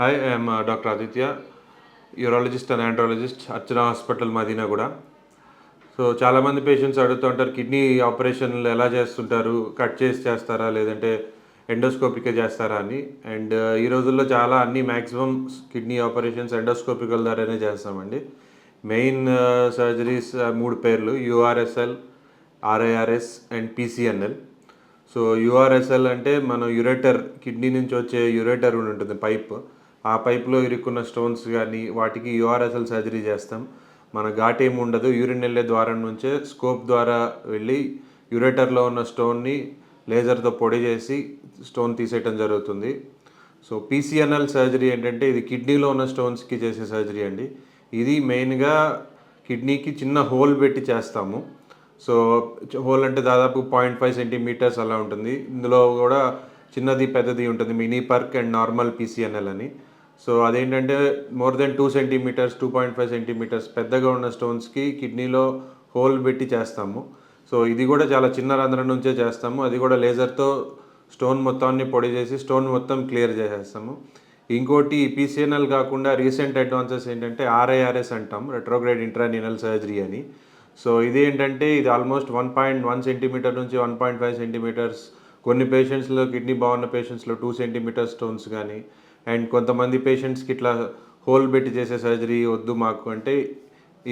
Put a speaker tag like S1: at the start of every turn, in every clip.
S1: Hi, I am Dr. Aditya, urologist and andrologist, Archana Hospital, Madinagura. So చాలామంది patients అడుగుతూ ఉంటారు kidney ఆపరేషన్లు ఎలా చేస్తుంటారు, కట్ చేసి చేస్తారా లేదంటే ఎండోస్కోపిక్గా చేస్తారా అని. అండ్ ఈ రోజుల్లో చాలా అన్ని మ్యాక్సిమం కిడ్నీ ఆపరేషన్స్ ఎండోస్కోపికల్ ద్వారానే చేస్తామండి. మెయిన్ సర్జరీస్ మూడు పేర్లు: యూఆర్ఎస్ఎల్, ఆర్ఐఆర్ఎస్ అండ్ పీసీఎన్ఎల్. సో యూఆర్ఎస్ఎల్ అంటే మనం యురేటర్, కిడ్నీ నుంచి వచ్చే యురేటర్ ఉంటుంది పైప్, ఆ పైప్లో ఇరుక్కున్న స్టోన్స్ కానీ వాటికి యూఆర్ఎస్ఎల్ సర్జరీ చేస్తాం. మన ఘాట్ ఏమి ఉండదు, యూరిన్ వెళ్ళే ద్వారం నుంచే స్కోప్ ద్వారా వెళ్ళి యురేటర్లో ఉన్న స్టోన్ని లేజర్తో పొడి చేసి స్టోన్ తీసేయటం జరుగుతుంది. సో పీసీఎన్ఎల్ సర్జరీ ఏంటంటే ఇది కిడ్నీలో ఉన్న స్టోన్స్కి చేసే సర్జరీ అండి. ఇది మెయిన్గా కిడ్నీకి చిన్న హోల్ పెట్టి చేస్తాము. సో హోల్ అంటే దాదాపు 0.5 సెంటీమీటర్స్ అలా ఉంటుంది. ఇందులో కూడా చిన్నది పెద్దది ఉంటుంది, mini perc and normal PCNL అని. సో అదేంటంటే మోర్ దెన్ 2 సెంటీమీటర్స్, 2.5 సెంటీమీటర్స్ పెద్దగా ఉన్న స్టోన్స్కి కిడ్నీలో హోల్ పెట్టి చేస్తాము. సో ఇది కూడా చాలా చిన్న రంధ్రం నుంచే చేస్తాము. అది కూడా లేజర్తో స్టోన్ మొత్తాన్ని పొడి చేసి స్టోన్ మొత్తం క్లియర్ చేసేస్తాము. ఇంకోటి పీసీఎన్ఎల్ కాకుండా రీసెంట్ అడ్వాన్సెస్ ఏంటంటే ఆర్ఐఆర్ఎస్ అంటాం, రెట్రోగ్రేడ్ ఇంట్రానీనల్ సర్జరీ అని. సో ఇది ఏంటంటే ఇది ఆల్మోస్ట్ 1.1 సెంటీమీటర్ నుంచి 1.5 సెంటీమీటర్స్, కొన్ని పేషెంట్స్లో కిడ్నీ బాగున్న పేషెంట్స్లో 2 సెంటీమీటర్ స్టోన్స్ కానీ, అండ్ కొంతమంది పేషెంట్స్కి ఇట్లా హోల్ పెట్టి చేసే సర్జరీ వద్దు మాకు అంటే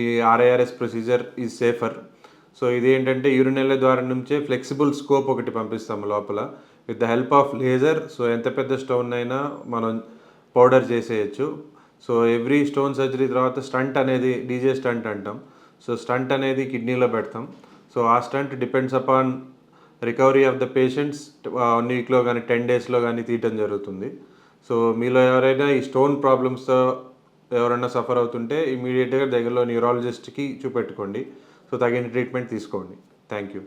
S1: ఈ RIRS procedure is safer. So ఇది ఏంటంటే యూరినల్ ద్వారా నుంచే ఫ్లెక్సిబుల్ స్కోప్ ఒకటి పంపిస్తాము లోపల with the help of laser. So ఎంత పెద్ద స్టోన్ అయినా మనం పౌడర్ చేసేయచ్చు. సో ఎవ్రీ స్టోన్ సర్జరీ తర్వాత స్టంట్ అనేది డీజే స్టంట్ అంటాం. సో స్టంట్ అనేది కిడ్నీలో పెడతాం. సో ఆ stent depends upon recovery of the patients 1 వీక్లో కానీ 10 డేస్లో కానీ తీయటం జరుగుతుంది. సో మీలో ఎవరైనా ఈ స్టోన్ ప్రాబ్లమ్స్తో ఎవరైనా సఫర్ అవుతుంటే ఇమీడియట్గా దగ్గరలో న్యూరాలజిస్ట్కి చూపెట్టుకోండి. సో తగిన ట్రీట్మెంట్ తీసుకోండి. Thank you.